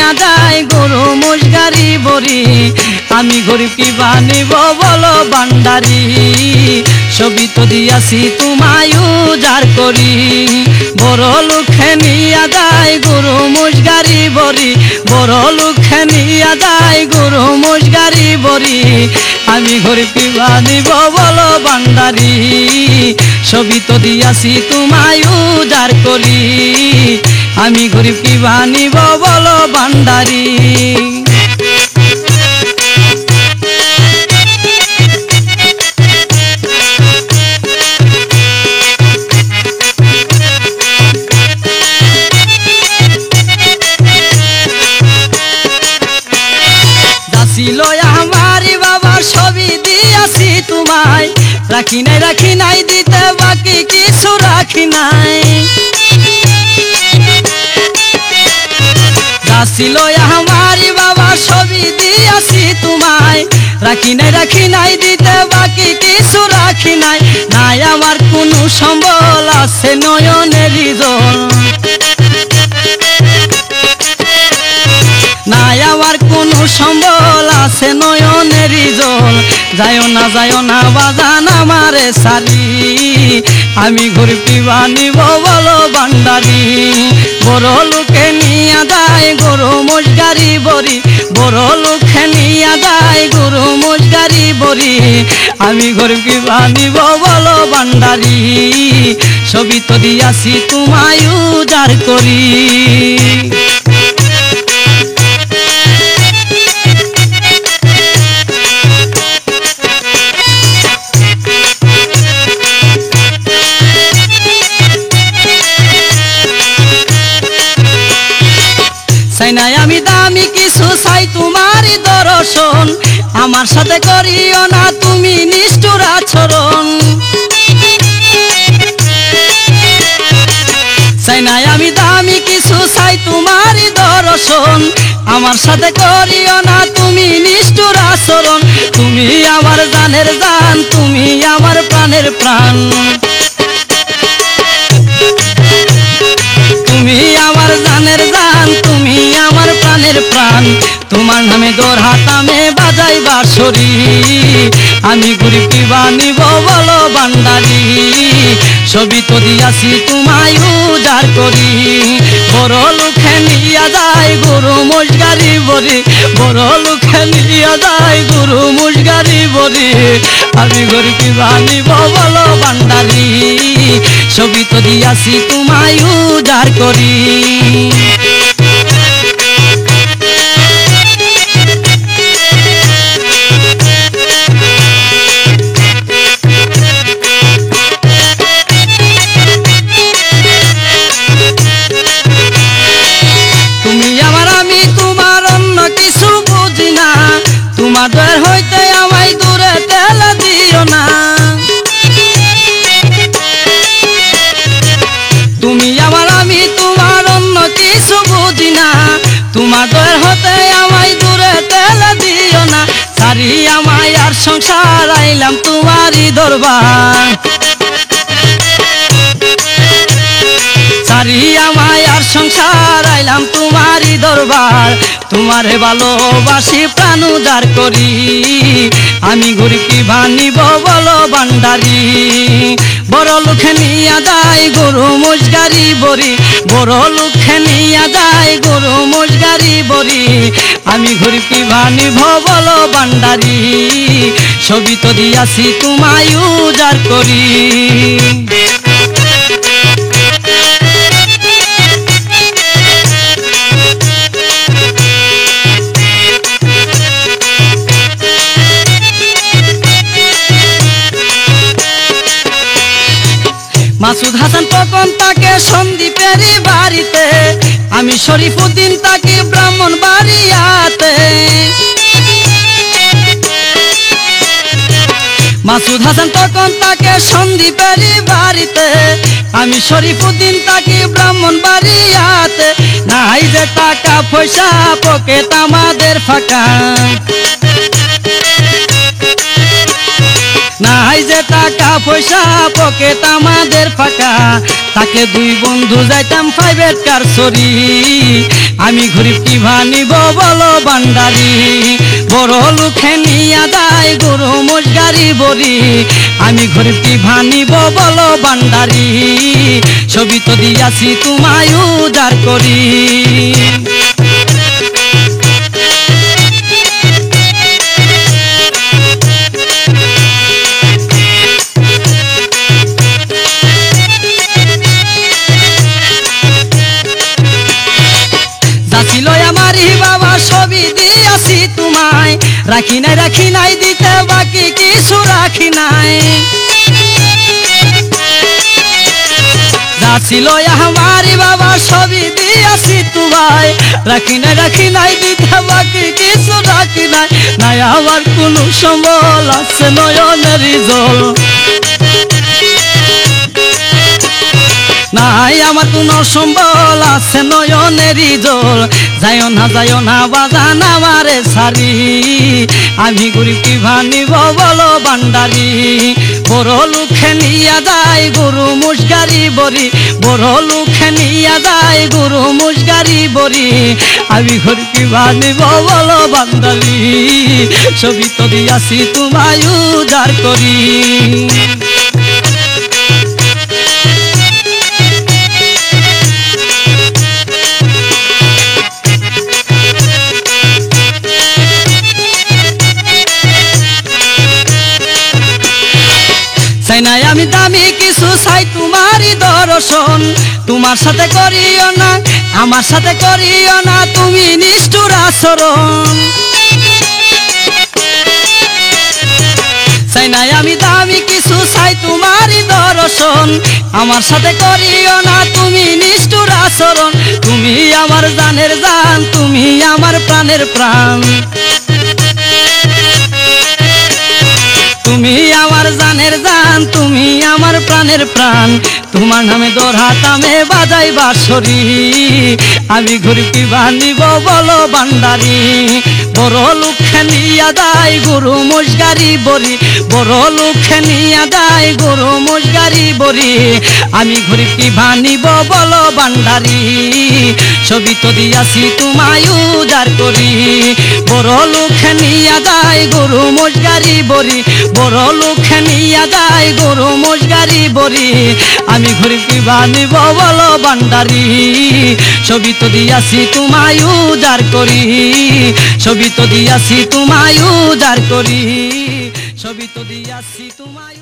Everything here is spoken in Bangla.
নিয়া যায় গরু মোষ গাড়ি বড়ি আমি গরিব কি বানিব বলো ভান্ডারি সবই তো দিয়াছি তোমায় উজাড় করি বড় লোকে নিয়া যায় গরু মোষ গাড়ি বড়ি বড় লোকে নিয়া যায় গরু মোষ গাড়ি বড়ি আমি গরিব কি বানিব বলো ভান্ডারি সবই তো দিয়াছি তোমায় উজাড় করি আমি গরিব কি বানিব বলো ভান্ডারি ছিল আমারি বাবা সবই দিয়াছি তোমায় রাখি নাই দিতে বাকি কিছু রাখি নাই ছিল আমারি বাবা সবই দিয়াছি তোমায় রাখি নাই দিতে বাকি কিছু রাখি নাই নাই আমার কোনো সম্বল আছে নয়নেরই জল নাই আমার কোনো সম্বল আছে নয়নেরই জল যায়ও না বাজান আমারে সারি আমি গরিব কি বানিব বলো ভান্ডারি বড় লোকে নিয়া যায় গরু মোষ গাড়ি বড়ি বড় লোকে নিয়া যায় গরু মোষ গাড়ি বড়ি আমি গরিব কি বানিব বলো ভান্ডারি সবই তো দিয়াছি তোমায় উজাড় করি চাই নাই আমি দামি কিছু চাই তোমারই দর্শন আমার সাথে করিও না তুমি নিষ্ঠুর আচরণ চাই নাই আমি দামি কিছু চাই তোমারই দর্শন আমার সাথে করিও না তুমি নিষ্ঠুর আচরণ তুমি আমার জানের জান তুমি আমার প্রাণের প্রাণ তুমি আমার জানের জান তুমি আমার প্রাণের প্রাণ তোমার নামে দোর হাতামে বাজাই বাঁশরি আমি গরিব কি বানিব বলো ভান্ডারি সবই তো দিয়াছি তোমায় উজাড় করি বড় লোকে নিয়া যায় গরু মোষ গাড়ি বড়ি বড় লোকে নিয়া যায় গরু মোষ গাড়ি বড়ি আমি গরিব কি বানিব বলো ভান্ডারি সবই তো দিয়াছি তোমায় উজাড় করি তুমি আমার আমি তোমার অন্য কিছু বুঝি না তোমার দয়ের হইতে আমায় দূরে ঠেলে দিও না তুমি আমার আমি তোমার অন্য কিছু বুঝি না তোমার দয়ের হতে আমায় দূরে ঠেলে দিও না সারি আমায় আর সংসার আইলাম তোমারই দরবার সারি আমায় আর সংসার আইলাম তোমারই দরবার তোমারে ভালোবাসি প্রাণ উজাড় করি আমি গরিব কি বানিব বলো ভান্ডারি বড় লোকে নিয়া যায় গরু মোষ গাড়ি বড়ি বড় লোকে নিয়া যায় গরু মোষ গাড়ি বড়ি আমি গরিব কি বানিব বলো ভান্ডারি সবই তো দিয়াছি তোমায় উজাড় করি মাসুদ হাসান তখন তাকে সন্দীপেরই বাড়িতে আমি শরীফুদ্দিন তাকে ব্রাহ্মণ বাড়িয়াতে মাসুদ হাসান তখন তাকে সন্দীপেরই বাড়িতে আমি শরীফুদ্দিন তাকে ব্রাহ্মণ বাড়িয়াতে নাই যে টাকা পয়সা পকেট আমাদের ফাঁকা নাই যে টাকা পয়সা পকেট আমাদের ফাঁকা, তাকে দুই বন্ধু যাইতাম প্রাইভেট কার চড়ি। আমি গরিব কি ভানিব বলো ভান্ডারি, বড় লোকে নিয়া যায় গরু মোষ গাড়ি বড়ি। আমি গরিব কি ভানিব বলো ভান্ডারি, ছবি তো দিয়াছি তোমায় উজাড় করি। যাচিল আমারি বাবা ছবি দিয়াছি তোমায়, রাখি নাই দিতে বাকি কিছু রাখি নাই। যাচিল আমারি বাবা ছবি দিয়াছি তোমায়, রাখি নাই দিতে বাকি কিছু রাখি নাই। নাই আমার কোনো সম্বল আছে নয়নের জল, নাই আমার কোন সম্বল আছে নয়নের জল। যাইও না বাজান আমারে সারি, আমি গরিব কি ভানিব বলো ভান্ডারি। বড় লোকে নিয়া যায় গরু মোষ গাড়ি বড়ি, বড় লোকে নিয়া যায় গরু মোষ গাড়ি বড়ি। আমি গরিব কি ভানিব বলো ভান্ডারি, ছবি তো দিয়াছি তোমায় উজাড় করি। চাই নাই আমি দামি কিছু, চাই তোমারই দর্শন। তোমার সাথে করিও না, আমার সাথে করিও না তুমি নিষ্ঠুর আচরণ। চাই নাই আমি দামি কিছু, চাই তোমারই দর্শন। আমার সাথে করিও না তুমি নিষ্ঠুর আচরণ। তুমি আমার জানের জান, তুমি আমার প্রাণের প্রাণ। তুমি আমার জানের জান, তুমি আমার প্রাণের প্রাণ। তোমার নামে দোরহাতামে বাজাই বাঁশরি, আমি গরিব কি ভানিব বলো ভান্ডারি। বড় লোকে নিয়া যায় গরু মোষ গাড়ি বড়ি, বড় লোকে নিয়া যায় গরু মোষ গাড়ি বড়ি। আমি গরিব কি ভানিব বলো ভান্ডারি, ছবি তো দিয়াছি তোমায় উজাড় করি। বড় লোকে নিয়া যায় গরু মোষ গাড়ি বড়ি, বড় লোকে নিয়া যায় গরু মোষ গাড়ি বড়ি। আমি গরিব কি ভানিব বলো ভান্ডারি, ছবি তো দিয়াছি তোমায় উজাড় করি। ছবি তো দিয়াছি তোমায় উজাড় করি, ছবি তো দিয়াছি তোমায়।